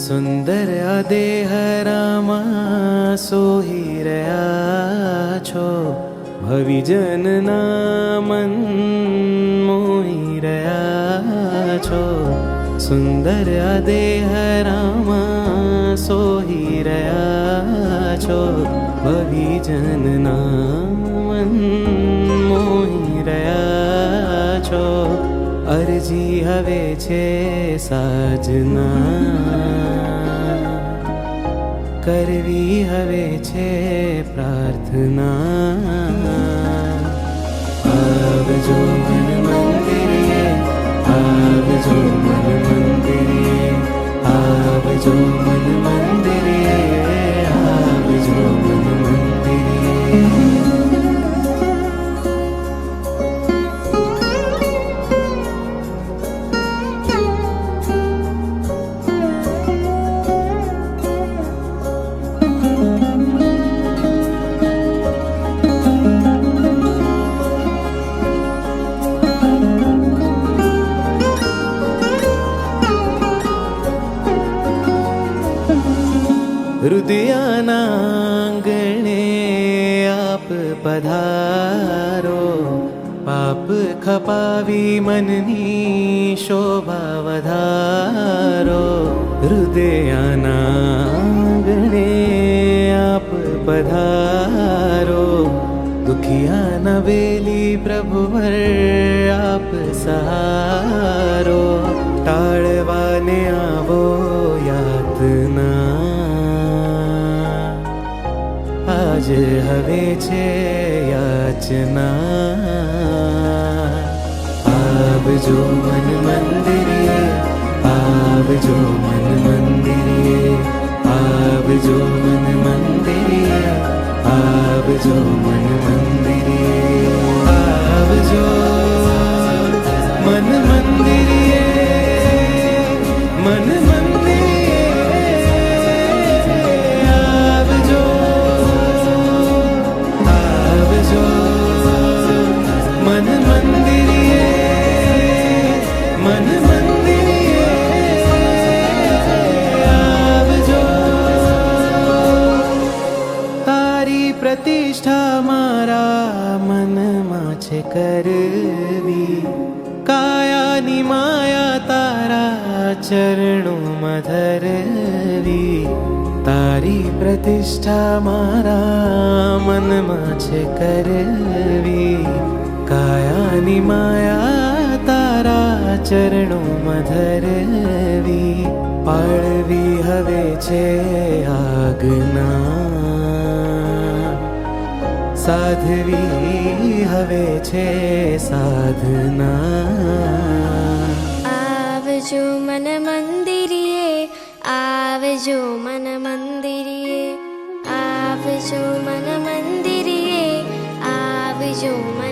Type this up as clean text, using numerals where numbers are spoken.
સુંદર આ દેહ રામા સોહી રહ્યા છો, ભવિજનના મન મોહી રહ્યા છો. સુંદર આ દેહ રામા સોહી રહ્યા છો, ભવિજનના મન મોહી રહ્યા છો. અરજી હવે છે સાજના, કરવી હવે છે પ્રાર્થના. આવજો મન મંદિરે, આવજો મન મંદિરે, આવજો મન મંદિરે, આવજો મન મંદિરે. હૃદયના આંગણે આપ પધારો, પાપ ખપાવી મનની શોભા વધારો. હૃદયના આંગણે આપ પધારો, દુખિયાના વેલી પ્રભુવર આપ સહારો. ટાળવાને આવો યાતના, આજ હવે છે યાચના. આવજો મન મંદિરે, આવજો મન મંદિરે, આવજો મન મંદિરે, આવજો મન મંદિરે. આવજો મન મંદિરે, મન પ્રતિષ્ઠા મારા મનમાં છે કરવી, કાયાની માયા તારા ચરણોમાં ધરવી. તારી પ્રતિષ્ઠા મારા મનમાં છે કરવી, કાયાની માયા તારા ચરણોમાં ધરવી. પાળવી હવે છે આજ્ઞા, સાધવી હવે છે સાધના. આવજો મન મંદિરે, આવજો મન મંદિરે, આવજો મન મંદિરે, આવજો મન